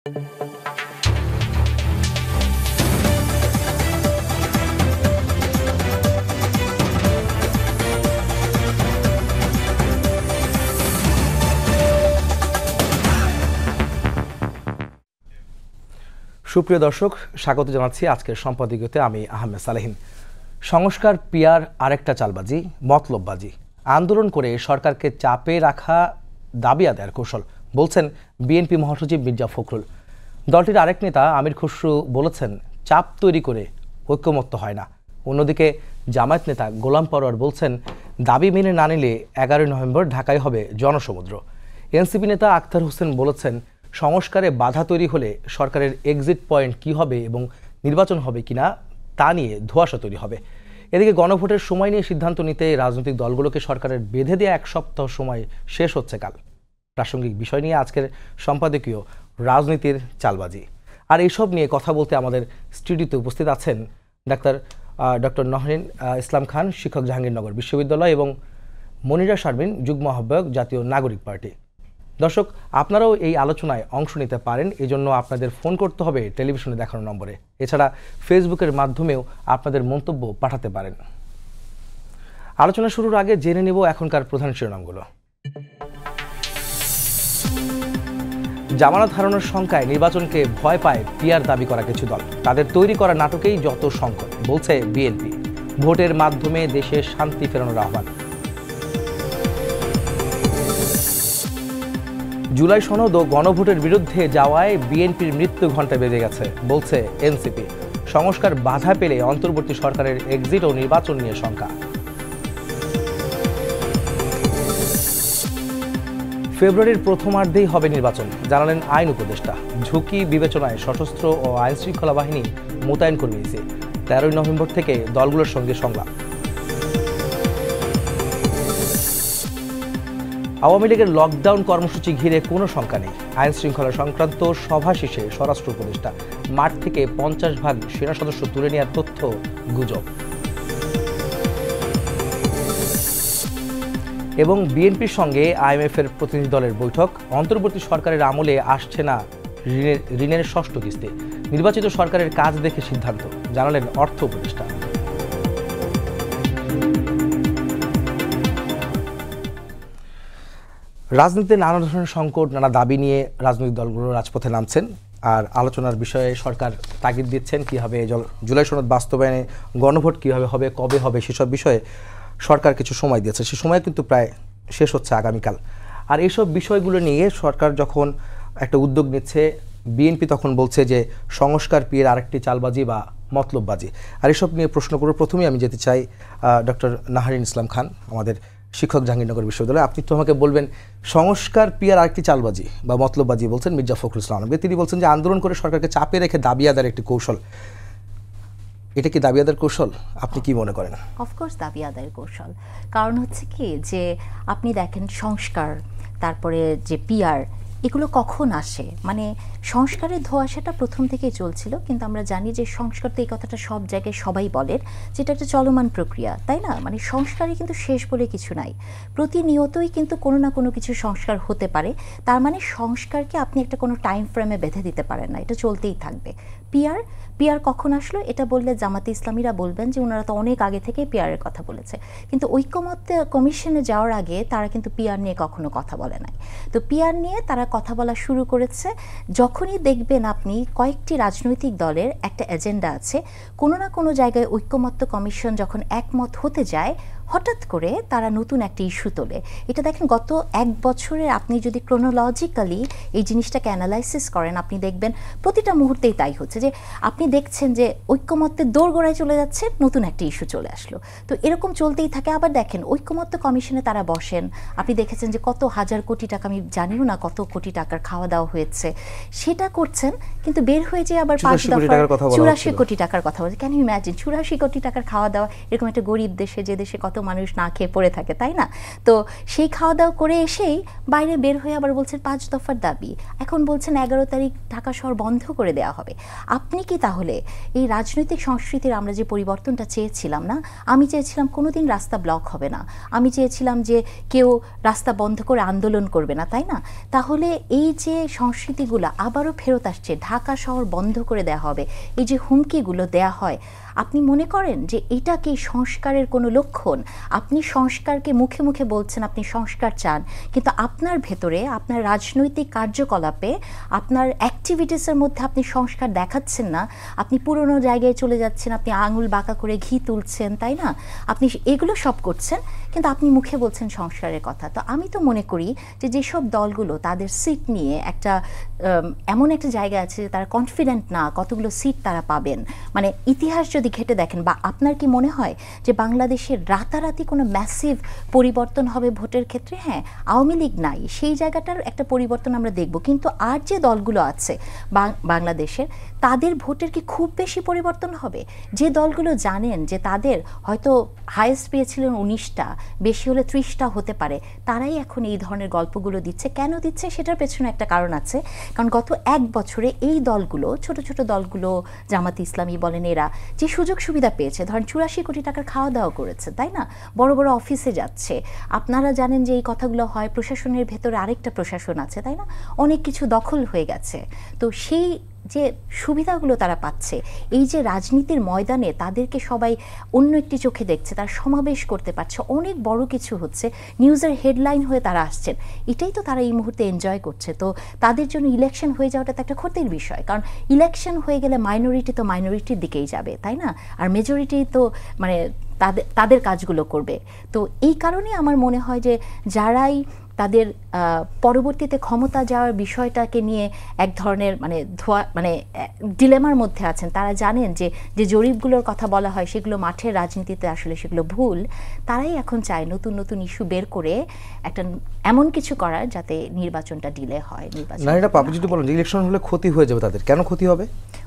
সুপ্রিয় দর্শক, স্বাগত জানাচ্ছি আজকের সম্পাদকীয়তে। আমি আহমেদ সালেহিন। সংস্কার পিয়ার আরেকটা চালবাজি, মতলববাজি। আন্দোলন করে সরকারকে চাপে রাখা দাবি আদায়ের কৌশল, বলছেন বিএনপি মহাসচিব মির্জা ফখরুল। দলটির আরেক নেতা আমির খসরু বলেছেন, চাপ তৈরি করে ঐক্যমত্য হয় না। অন্যদিকে জামায়াত নেতা গোলাম পরোয়ার বলছেন, দাবি মেনে না নিলে 11 নভেম্বর ঢাকায় হবে জনসমুদ্র। এনসিপি নেতা আখতার হোসেন বলেছেন, সংস্কারে বাধা তৈরি হলে সরকারের এক্সিট পয়েন্ট কি হবে এবং নির্বাচন হবে কিনা তা নিয়ে ধোঁয়াশা তৈরি হবে। এদিকে গণভোটের সময় নিয়ে সিদ্ধান্ত নিতে রাজনৈতিক দলগুলোকে সরকারের বেঁধে দেওয়া 1 সপ্তাহ সময় শেষ হচ্ছে কাল। প্রাসঙ্গিক বিষয় নিয়ে আজকের সম্পাদকীয় রাজনীতির চালবাজি। আর এইসব নিয়ে কথা বলতে আমাদের স্টুডিওতে উপস্থিত আছেন ডক্টর নহরিন ইসলাম খান, শিক্ষক, জাহাঙ্গীরনগর বিশ্ববিদ্যালয়, এবং মনিরা শারমিন, যুগ্ম আহ্বায়ক, জাতীয় নাগরিক পার্টি। দর্শক, আপনারাও এই আলোচনায় অংশ নিতে পারেন। এজন্য আপনাদের ফোন করতে হবে টেলিভিশনে দেখানো নম্বরে। এছাড়া ফেসবুকের মাধ্যমেও আপনাদের মন্তব্য পাঠাতে পারেন। আলোচনা শুরুর আগে জেনে নেব এখনকার প্রধান শিরোনামগুলো। জামানত হারানোর শঙ্কায় নির্বাচনকে ভয় পায় পিয়ার দাবি করা কিছু দল। তাদের তৈরি করা নাটকেই যত সংকট, বলছে বিএনপি। ভোটের মাধ্যমে দেশে শান্তি ফেরানোর আহ্বান। জুলাই সনদ ও গণভোটের বিরুদ্ধে যাওয়ায় বিএনপির মৃত্যু ঘণ্টা বেজে গেছে, বলছে এনসিপি। সংস্কার বাধা পেলে অন্তর্বর্তী সরকারের এক্সিট ও নির্বাচন নিয়ে শঙ্কা। ফেব্রুয়ারির প্রথমার্ধেই হবে নির্বাচন, জানালেন আইন উপদেষ্টা। ঝুঁকি বিবেচনায় সশস্ত্র ও আইন শৃঙ্খলা বাহিনী মোতায়েন করে নিয়েছে। 13 নভেম্বর থেকে দলগুলোর সঙ্গে সংলাপ। আওয়ামী লীগের লকডাউন কর্মসূচি ঘিরে কোনো শঙ্কা নেই। আইন শৃঙ্খলা সংক্রান্ত সভা শেষে স্বরাষ্ট্র উপদেষ্টা। মাঠ থেকে 50 ভাগ সেনা সদস্য তুলে নেওয়ার তথ্য গুজব। এবং বিএনপির সঙ্গে আইএমএফের প্রতিনিধি দলের বৈঠক। অন্তর্বর্তী সরকারের আমলে আসছে না ঋণের 6ষ্ঠ কিস্তি। নির্বাচিত সরকারের কাজ দেখে সিদ্ধান্ত, জানালেন অর্থ উপদেষ্টা। রাজনীতিতে নানা ধরনের সংকট, নানা দাবি নিয়ে রাজনৈতিক দলগুলো রাজপথে নামছেন। আর আলোচনার বিষয়ে সরকার তাগিদ দিচ্ছেন কীভাবে জুলাই সনদ বাস্তবায়নে, গণভোট কীভাবে হবে, কবে হবে, সেসব বিষয়ে সরকার কিছু সময় দিয়েছে। সে সময় কিন্তু প্রায় শেষ হচ্ছে আগামীকাল। আর এইসব বিষয়গুলো নিয়ে সরকার যখন একটা উদ্যোগ নিচ্ছে, বিএনপি তখন বলছে যে সংস্কার পিয়ের আরেকটি চালবাজি বা মতলববাজি। আর এসব নিয়ে প্রশ্ন করে প্রথমেই আমি যেতে চাই ডক্টর নাহরিন ইসলাম খান, আমাদের শিক্ষক, জাহাঙ্গীরনগর বিশ্ববিদ্যালয়। আপনি তো আমাকে বলবেন, সংস্কার পিয়ার আরেকটি চালবাজি বা মতলববাজি বলছেন মির্জা ফখরুল ইসলাম। তিনি বলছেন যে আন্দোলন করে সরকারকে চাপে রেখে দাবি আদায়ের একটি কৌশল। এটা কি দাবি আদায়ের কৌশল? আপনি কি মনে করেন? অফকোর্স দাবি আদায়ের কৌশল। কারণ হচ্ছে কি, যে আপনি দেখেন সংস্কার, তারপরে যে পিয়ার, এগুলো কখন আসে? মানে সংস্কারের ধোঁয়াশাটা প্রথম থেকেই চলছিল, কিন্তু আমরা জানি যে সংস্কার তো, এই কথাটা সব জায়গায় সবাই বলেন, যেটা একটা চলমান প্রক্রিয়া, তাই না? মানে সংস্কারে কিন্তু শেষ বলে কিছু নাই, প্রতিনিয়তই কিন্তু কোনো না কোনো কিছু সংস্কার হতে পারে। তার মানে সংস্কারকে আপনি একটা কোনো টাইম ফ্রেমে বেঁধে দিতে পারেন না, এটা চলতেই থাকবে। পিয়ার কখন আসলো এটা বললে জামাতে ইসলামীরা বলবেন যে ওনারা তো অনেক আগে থেকে পিয়ারের কথা বলেছে, কিন্তু ঐক্যমত্য কমিশনে যাওয়ার আগে তারা কিন্তু পিয়ার নিয়ে কখনো কথা বলে নাই। তো পিয়ার নিয়ে তারা কথা বলা শুরু করেছে যখনই দেখবেন আপনি কয়েকটি রাজনৈতিক দলের একটা এজেন্ডা আছে, কোনো না কোনো জায়গায় ঐক্যমত্য কমিশন যখন একমত হতে যায়, হঠাৎ করে তারা নতুন একটা ইস্যু তোলে। এটা দেখেন গত 1 বছরে আপনি যদি ক্রোনোলজিক্যালি এই জিনিসটাকে অ্যানালাইসিস করেন, আপনি দেখবেন প্রতিটা মুহূর্তেই তাই হচ্ছে, যে আপনি দেখছেন যে ঐক্যমত্যের দোরগোড়ায় চলে যাচ্ছে, নতুন একটা ইস্যু চলে আসলো। তো এরকম চলতেই থাকে। আবার দেখেন ঐক্যমত্য কমিশনে তারা বসেন, আপনি দেখেছেন যে কত হাজার কোটি টাকা, আমি জানিও না কত কোটি টাকার খাওয়া দাওয়া হয়েছে, সেটা করছেন, কিন্তু বের হয়ে যে আবার 5 দফা 84 কোটি টাকার কথা বলছে। ক্যান ইউ ইম্যাজিন 84 কোটি টাকার খাওয়া দাওয়া? এরকম একটা গরিব দেশে, যে দেশে কত তো মানুষ না খেয়ে পড়ে থাকে, তাই না? তো সেই খাওয়া দাওয়া করে এসেই বাইরে বের হয়ে আবার বলছেন 5 দফার দাবি, এখন বলছেন 11 তারিখ ঢাকা শহর বন্ধ করে দেওয়া হবে। আপনি কি তাহলে এই রাজনৈতিক সংস্কৃতির আমরা যে পরিবর্তনটা চেয়েছিলাম না, আমি চেয়েছিলাম কোনোদিন রাস্তা ব্লক হবে না, আমি চেয়েছিলাম যে কেউ রাস্তা বন্ধ করে আন্দোলন করবে না, তাই না? তাহলে এই যে সংস্কৃতিগুলো আবারও ফেরত আসছে, ঢাকা শহর বন্ধ করে দেওয়া হবে, এই যে হুমকিগুলো দেয়া হয়, আপনি মনে করেন যে এটা কি সংস্কারের কোনো লক্ষণ? আপনি সংস্কারকে মুখে মুখে বলছেন আপনি সংস্কার চান, কিন্তু আপনার ভেতরে আপনার রাজনৈতিক কার্যকলাপে আপনার অ্যাক্টিভিটিসের মধ্যে আপনি সংস্কার দেখাচ্ছেন না, আপনি পুরনো জায়গায় চলে যাচ্ছেন, আপনি আঙুল বাঁকা করে ঘি তুলছেন, তাই না? আপনি এগুলো সব করছেন, কিন্তু আপনি মুখে বলছেন সংস্কারের কথা। তো আমি তো মনে করি যে যেসব দলগুলো তাদের সিট নিয়ে একটা এমন একটা জায়গা আছে যে তারা কনফিডেন্ট না কতগুলো সিট তারা পাবেন, মানে ইতিহাস যদি ঘেটে দেখেন, বা আপনার কি মনে হয় যে বাংলাদেশের রাতারাতি কোনো ম্যাসিভ পরিবর্তন হবে ভোটের ক্ষেত্রে? হ্যাঁ, আওয়ামী লীগ নাই, সেই জায়গাটার একটা পরিবর্তন আমরা দেখব, কিন্তু আর যে দলগুলো আছে বাংলাদেশের, তাদের ভোটের কি খুব বেশি পরিবর্তন হবে? যে দলগুলো জানেন যে তাদের হয়তো হাইয়েস্ট পেয়েছিলেন 19টা, বেশি হলে 30টা হতে পারে, তারাই এখন এই ধরনের গল্পগুলো দিচ্ছে। কেন দিচ্ছে সেটার পেছনে একটা কারণ আছে, কারণ গত 1 বছরে এই দলগুলো, ছোট ছোট দলগুলো, জামাতে ইসলামী বলেন, এরা যে সুযোগ সুবিধা পেয়েছে, ধরেন 84 কোটি টাকার খাওয়া দাওয়া করেছে, তাই না? বড় বড় অফিসে যাচ্ছে। আপনারা জানেন যে এই কথাগুলো হয়, প্রশাসনের ভেতরে আরেকটা প্রশাসন আছে, তাই না? অনেক কিছু দখল হয়ে গেছে। তো সেই যে সুবিধাগুলো তারা পাচ্ছে, এই যে রাজনীতির ময়দানে তাদেরকে সবাই অন্য একটি চোখে দেখছে, তারা সমাবেশ করতে পারছে, অনেক বড় কিছু হচ্ছে, নিউজের হেডলাইন হয়ে তারা আসছেন, এটাই তো তারা এই মুহূর্তে এনজয় করছে। তো তাদের জন্য ইলেকশন হয়ে যাওয়াটা তো একটা ক্ষতির বিষয়, কারণ ইলেকশন হয়ে গেলে মাইনরিটি তো মাইনরিটির দিকেই যাবে, তাই না? আর মেজরিটি তো মানে তাদের কাজগুলো করবে। তো এই কারণে আমার মনে হয় যে যারাই তাদের পরবর্তীতে ক্ষমতা যাওয়ার বিষয়টাকে নিয়ে এক ধরনের মানে ডিলেমার মধ্যে আছেন, তারা জানেন যে যে জরিপগুলোর কথা বলা হয় সেগুলো মাঠের রাজনীতিতে আসলে সেগুলো ভুল, তারাই এখন চায় নতুন নতুন ইস্যু বের করে একটা এমন কিছু করার যাতে নির্বাচনটা ডিলে হয়। আপনি যদি বলেন ইলেকশন হলে ক্ষতি হয়ে যাবে, তাদের কেন ক্ষতি হবে?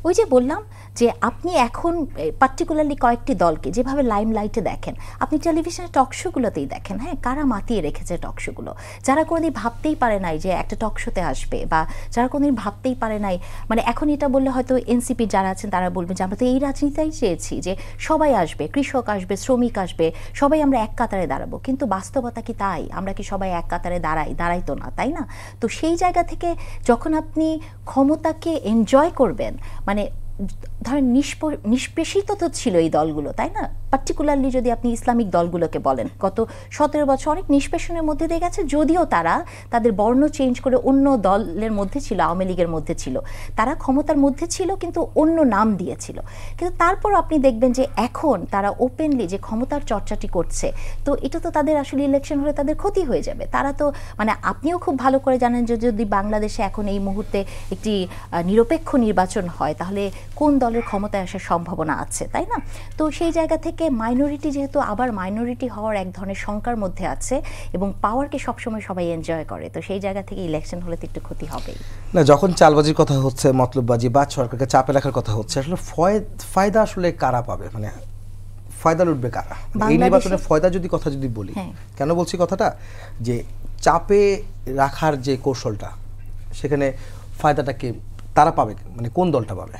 ওই যে বললাম যে আপনি এখন পার্টিকুলারলি কয়েকটি দলকে যেভাবে লাইমলাইটে দেখেন, আপনি টেলিভিশনের টকশোগুলোতেই দেখেন, হ্যাঁ, কারা মাতিয়ে রেখেছে টকশোগুলো, যারা কোনোদিন ভাবতেই পারে নাই যে একটা টকশোতে আসবে, বা যারা কোনোদিন ভাবতেই পারে নাই, মানে এখন এটা বললে হয়তো এনসিপি যারা আছেন তারা বলবেন যে আমরা তো এই রাজনীতিটাই চেয়েছি, যে সবাই আসবে, কৃষক আসবে, শ্রমিক আসবে, সবাই আমরা এক কাতারে দাঁড়াবো, কিন্তু বাস্তবতা কি তাই? আমরা কি সবাই এক কাতারে দাঁড়াই তো না, তাই না? তো সেই জায়গা থেকে যখন আপনি ক্ষমতাকে এনজয় করবেন, মানে ধরেন নিষ্পেষিত তো ছিল এই দলগুলো, তাই না? পার্টিকুলারলি যদি আপনি ইসলামিক দলগুলোকে বলেন, গত 17 বছর অনেক নিষ্পেষণের মধ্যে দিয়ে গেছে, যদিও তারা তাদের বর্ণ চেঞ্জ করে অন্য দলের মধ্যে ছিল, আওয়ামী লীগের মধ্যে ছিল, তারা ক্ষমতার মধ্যে ছিল কিন্তু অন্য নাম দিয়েছিল, কিন্তু তারপর আপনি দেখবেন যে এখন তারা ওপেনলি যে ক্ষমতার চর্চাটি করছে, তো এটা তো তাদের আসলে ইলেকশন হলে তাদের ক্ষতি হয়ে যাবে। তারা তো মানে আপনিও খুব ভালো করে জানেন যে যদি বাংলাদেশে এখন এই মুহূর্তে একটি নিরপেক্ষ নির্বাচন হয়, তাহলে কোন দলের ক্ষমতায় আসার সম্ভাবনা আছে, তাই না? তো সেই জায়গা থেকে মাইনরিটি যেহেতু আবার মাইনরিটি হওয়ার এক ধরনের শঙ্কার মধ্যে আছে, এবং পাওয়ারকে সবসময় সবাই এনজয় করে, তো সেই জায়গা থেকে ইলেকশন হলে তো একটু ক্ষতি হবেই। না, যখন চালবাজির কথা হচ্ছে, মতলববাজি বা সরকারকে চাপে রাখার কথা হচ্ছে, আসলে ফায়দা আসলে কারা পাবে? মানে ফায়দা লুটবে কারা? এই নির্বাচনের ফায়দা যদি বলি, কেন বলছি কথাটা, যে চাপে রাখার যে কৌশলটা, সেখানে ফায়দাটাকে তারা পাবে, মানে কোন দলটা পাবে?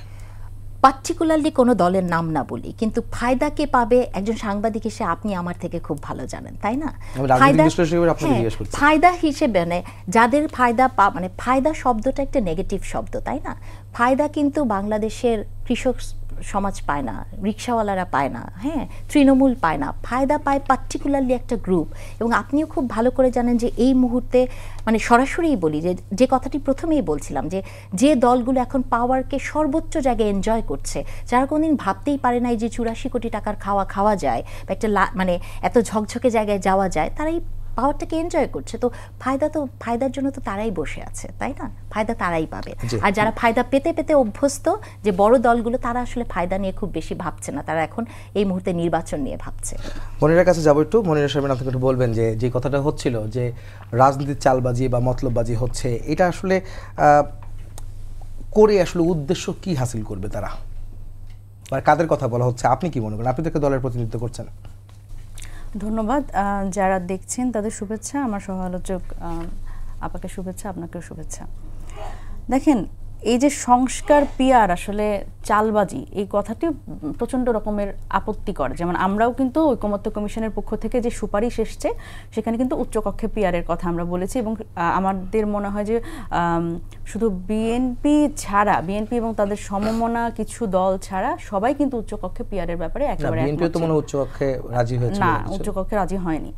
পার্টিকুলারলি কোনো দলের নাম না বলি, কিন্তু ফায়দা কে পাবে একজন সাংবাদিক হিসেবে আপনি আমার থেকে খুব ভালো জানেন, তাই না? ফায়দা হিসেবে মানে যাদের ফায়দা মানে ফায়দা শব্দটা একটা নেগেটিভ শব্দ, তাই না? ফায়দা কিন্তু বাংলাদেশের কৃষক সমাজ পায় না, রিক্সাওয়ালারা পায় না, হ্যাঁ, তৃণমূল পায় না, ফায়দা পায় পার্টিকুলারলি একটা গ্রুপ। এবং আপনিও খুব ভালো করে জানেন যে এই মুহূর্তে মানে সরাসরিই বলি যে কথাটি প্রথমেই বলছিলাম, যে দলগুলো এখন পাওয়ারকে সর্বোচ্চ জায়গায় এনজয় করছে, যারা কোনোদিন ভাবতেই পারে নাই যে 84 কোটি টাকার খাওয়া যায়, বা একটা মানে এত ঝকঝকে জায়গায় যাওয়া যায়, তারাই পাওয়ারটাকে এনজয় করছে। তো ফায়দার জন্য তো তারাই বসে আছে, তাই না? ফায়দা তারাই পাবে। আর যারা ফায়দা পেতে পেতে অভ্যস্ত, যে বড় দলগুলো, তারা আসলে ফায়দা নিয়ে খুব বেশি ভাবছে না, তারা এখন এই মুহূর্তে নির্বাচন নিয়ে ভাবছে। মনিরার কাছে যাবো একটু। মনিরা সাহেব, আপনাকে একটু বলবেন যে কথাটা হচ্ছিল যে রাজনীতির চালবাজি বা মতলববাজি হচ্ছে, এটা আসলে করে আসলে উদ্দেশ্য কি হাসিল করবে তারা, আর কাদের কথা বলা হচ্ছে? আপনি কি মনে করেন? আপনি তো দলের প্রতিনিধিত্ব করছেন। ধন্যবাদ। যারা দেখছেন তাদের শুভেচ্ছা, আমার সহ-আলোচক আপাকে শুভেচ্ছা, আপনাকেও শুভেচ্ছা। দেখেন, এই যে সংস্কার পিয়ার আসলে চালবাজি, এই কথাটি প্রচণ্ড রকমের আপত্তিকর। যেমন আমরাও কিন্তু ঐকমত্য কমিশনের পক্ষ থেকে যে সুপারিশ এসছে সেখানে কিন্তু উচ্চকক্ষে পিয়ারের কথা আমরা বলেছি, এবং আমাদের মনে হয় যে শুধু বিএনপি ছাড়া, বিএনপি এবং তাদের সমমনা কিছু দল ছাড়া সবাই কিন্তু উচ্চকক্ষে পিয়ারের ব্যাপারে একেবারে বিএনপি তো মনে উচ্চকক্ষে রাজি হয়েছে না, উচ্চকক্ষে রাজি হয়নি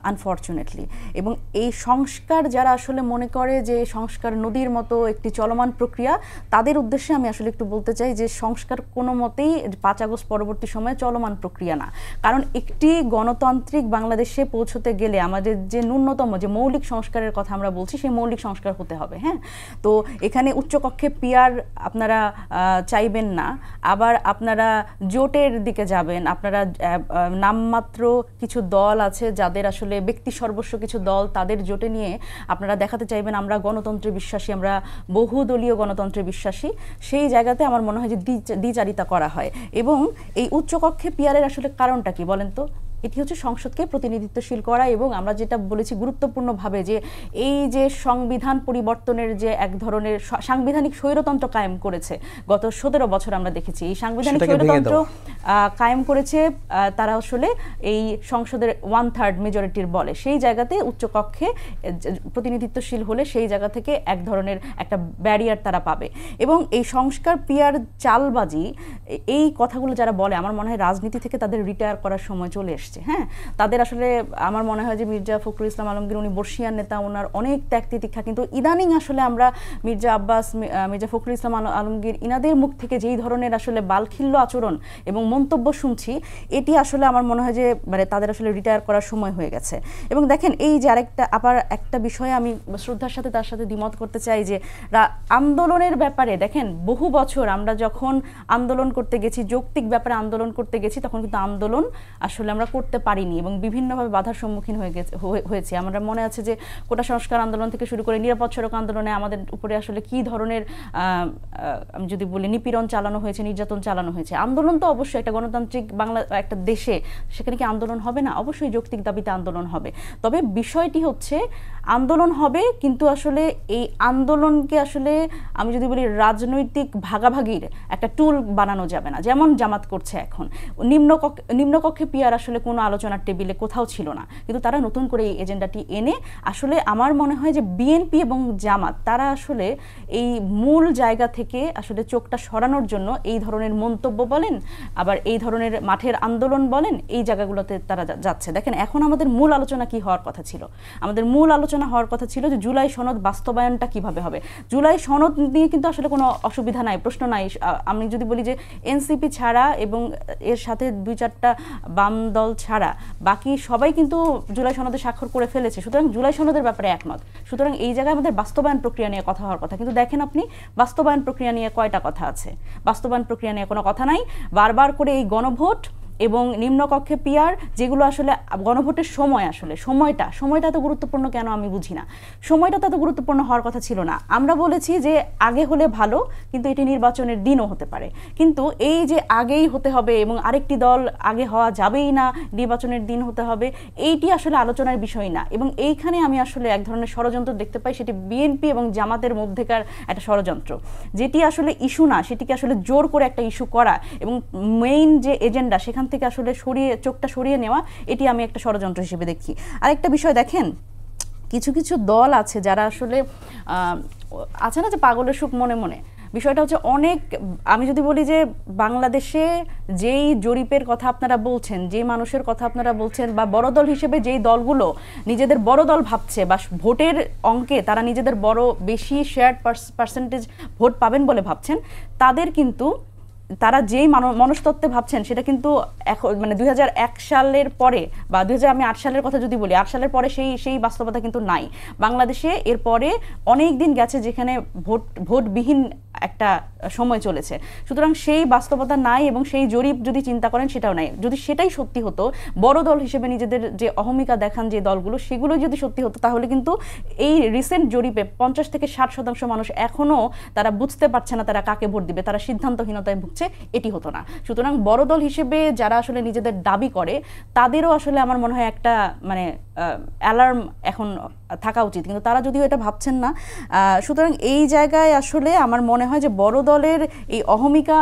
আনফরচুনেটলি। এবং এই সংস্কার যারা আসলে মনে করে যে সংস্কার নদীর মতো একটি চলমান প্রক্রিয়া, তাদের উদ্দেশ্যে আমি আসলে একটু বলতে চাই যে সংস্কার কোনো মতেই 5 আগস্ট পরবর্তী সময়ে চলমান প্রক্রিয়া না। কারণ একটি গণতান্ত্রিক বাংলাদেশে পৌঁছতে গেলে আমাদের যে ন্যূনতম যে মৌলিক সংস্কারের কথা আমরা বলছি, সেই মৌলিক সংস্কার হতে হবে। হ্যাঁ, তো এখানে উচ্চকক্ষে পিয়ার আপনারা চাইবেন না, আবার আপনারা জোটের দিকে যাবেন। আপনারা নামমাত্র কিছু দল আছে যাদের আসলে ব্যক্তি সর্বস্ব কিছু দল, তাদের জোটে নিয়ে আপনারা দেখাতে চাইবেন আমরা গণতন্ত্রে বিশ্বাসী, আমরা বহুদলীয় গণতন্ত্রে বিশ্বাসী। সেই জায়গাতে আমার মনে হয় যে দ্বিচারিতা করা হয়। এবং এই উচ্চকক্ষে পিয়ারের আসলে কারণটা কি বলেন তো? এটি হচ্ছে সংসদকে প্রতিনিধিত্বশীল করা, এবং আমরা যেটা বলেছি গুরুত্বপূর্ণভাবে যে এই যে সংবিধান পরিবর্তনের যে এক ধরনের সাংবিধানিক স্বৈরতন্ত্র কায়েম করেছে গত 17 বছর আমরা দেখেছি, এই সাংবিধানিক স্বৈরতন্ত্র কায়েম করেছে তারা আসলে এই সংসদের 1/3 মেজরিটির বলে। সেই জায়গাতে উচ্চকক্ষে প্রতিনিধিত্বশীল হলে সেই জায়গা থেকে এক ধরনের একটা ব্যারিয়ার তারা পাবে। এবং এই সংস্কার পিয়ার চালবাজি, এই কথাগুলো যারা বলে, আমার মনে হয় রাজনীতি থেকে তাদের রিটায়ার করার সময় চলে এসছে। হ্যাঁ, তাদের আসলে আমার মনে হয় যে মির্জা ফখরুল ইসলাম আলমগীর, উনি বর্ষিয়ান নেতা, ওনার অনেক ত্যাগ তিতিক্ষা, কিন্তু ইদানিং আসলে আমরা মির্জা আব্বাস, মির্জা ফখরুল ইসলাম আলমগীর ইনাদের মুখ থেকে যেই ধরনের আসলে বালখিল্য আচরণ এবং মন্তব্য শুনছি, এটি আসলে আমার মনে হয় যে মানে তাদের আসলে রিটায়ার করার সময় হয়ে গেছে। এবং দেখেন, এই যে আরেকটা আবার একটা বিষয়ে আমি শ্রদ্ধার সাথে তার সাথে দ্বিমত করতে চাই যে আন্দোলনের ব্যাপারে দেখেন, বহু বছর আমরা যখন আন্দোলন করতে গেছি, যৌক্তিক ব্যাপারে আন্দোলন করতে গেছি, তখন কিন্তু আন্দোলন আসলে আমরা করতে পারিনি এবং বিভিন্নভাবে বাধার সম্মুখীন হয়েছে। আমরা মনে আছে যে কোটা সংস্কার আন্দোলন থেকে শুরু করে নিরাপদ সড়ক আন্দোলনে আমাদের উপরে আসলে কি ধরনের আমি যদি বলি নিপীড়ন চালানো হয়েছে, নির্যাতন চালানো হয়েছে। আন্দোলন তো অবশ্যই একটা গণতান্ত্রিক বাংলা একটা দেশে, সেখানে কি আন্দোলন হবে না? অবশ্যই যৌক্তিক দাবিতে আন্দোলন হবে। তবে বিষয়টি হচ্ছে আন্দোলন হবে, কিন্তু আসলে এই আন্দোলনকে আসলে আমি যদি বলি রাজনৈতিক ভাগাভাগির একটা টুল বানানো যাবে না, যেমন জামাত করছে এখন। নিম্নকক্ষে পিয়ার আসলে কোনো আলোচনার টেবিলে কোথাও ছিল না, কিন্তু তারা নতুন করে এই এজেন্ডাটি এনে আসলে আমার মনে হয় যে বিএনপি এবং জামাত তারা আসলে এই মূল জায়গা থেকে আসলে চোখটা সরানোর জন্য এই ধরনের মন্তব্য বলেন, আবার এই ধরনের মাঠের আন্দোলন বলেন, এই জায়গাগুলোতে তারা যাচ্ছে। দেখেন, এখন আমাদের মূল আলোচনা কি হওয়ার কথা ছিল? আমাদের মূল আলোচনা হওয়ার কথা ছিল যে জুলাই সনদ বাস্তবায়নটা কিভাবে হবে। জুলাই সনদ নিয়ে কিন্তু আসলে কোনো অসুবিধা নাই, প্রশ্ন নাই। আমি যদি বলি যে এনসিপি ছাড়া এবং এর সাথে 2-4টা বাম দল ছাড়া বাকি সবাই কিন্তু জুলাই সনদে স্বাক্ষর করে ফেলেছে, সুতরাং জুলাই সনদের ব্যাপারে একমত। সুতরাং এই জায়গায় আমাদের বাস্তবায়ন প্রক্রিয়া নিয়ে কথা হওয়ার কথা, কিন্তু দেখেন আপনি বাস্তবায়ন প্রক্রিয়া নিয়ে কয়টা কথা আছে? বাস্তবায়ন প্রক্রিয়া নিয়ে কোনো কথা নাই। বারবার করে এই গণভোট এবং নিম্নকক্ষে পিয়ার, যেগুলো আসলে গণভোটের সময়, আসলে সময়টা এত গুরুত্বপূর্ণ কেন আমি বুঝি না। সময়টা তো এত গুরুত্বপূর্ণ হওয়ার কথা ছিল না। আমরা বলেছি যে আগে হলে ভালো, কিন্তু এটি নির্বাচনের দিনও হতে পারে। কিন্তু এই যে আগেই হতে হবে এবং আরেকটি দল আগে হওয়া যাবেই না, নির্বাচনের দিন হতে হবে, এইটি আসলে আলোচনার বিষয় না। এবং এইখানে আমি আসলে এক ধরনের ষড়যন্ত্র দেখতে পাই, সেটি বিএনপি এবং জামাতের মধ্যেকার একটা ষড়যন্ত্র, যেটি আসলে ইস্যু না, সেটিকে আসলে জোর করে একটা ইস্যু করা এবং মেইন যে এজেন্ডা সেখান থেকে আসলে চোখটা সরিয়ে নেওয়া, এটি আমি একটা ষড়যন্ত্র হিসেবে দেখি। আরেকটা বিষয় দেখেন, কিছু কিছু দল আছে যারা আসলে আছে না যে পাগলের সুখ মনে মনে, বিষয়টা হচ্ছে অনেক, আমি যদি বলি যে বাংলাদেশে যেই জরিপের কথা আপনারা বলছেন, যে মানুষের কথা আপনারা বলছেন, বা বড় দল হিসেবে যেই দলগুলো নিজেদের বড় দল ভাবছে বা ভোটের অঙ্কে তারা নিজেদের বড় বেশি শেয়ার পার্সেন্টেজ ভোট পাবেন বলে ভাবছেন, তাদের কিন্তু তারা যেই মনস্তত্ত্বে ভাবছেন সেটা কিন্তু এখন মানে 2001 সালের পরে বা 2008 সালের কথা যদি বলি, 8 সালের পরে সেই বাস্তবতা কিন্তু নাই বাংলাদেশে। এরপরে অনেক দিন গেছে যেখানে ভোটবিহীন একটা সময় চলেছে, সুতরাং সেই বাস্তবতা নাই এবং সেই জরিপ যদি চিন্তা করেন সেটাও নাই। যদি সেটাই সত্যি হতো, বড় দল হিসেবে নিজেদের যে অহমিকা দেখান যে দলগুলো, সেগুলো যদি সত্যি হতো, তাহলে কিন্তু এই রিসেন্ট জরিপে 50 থেকে 60% মানুষ এখনও তারা বুঝতে পারছে না তারা কাকে ভোট দিবে, তারা সিদ্ধান্তহীনতায় ভুগছে। করছে, এটি হতো না। সুতরাং বড় দল হিসেবে যারা আসলে নিজেদের দাবি করে তাদেরও আসলে আমার মনে হয় একটা মানে অ্যালার্ম এখন থাকা উচিত, কিন্তু তারা যদিও এটা ভাবছেন না। সুতরাং এই জায়গায় আসলে আমার মনে হয় যে বড় দলের এই অহমিকা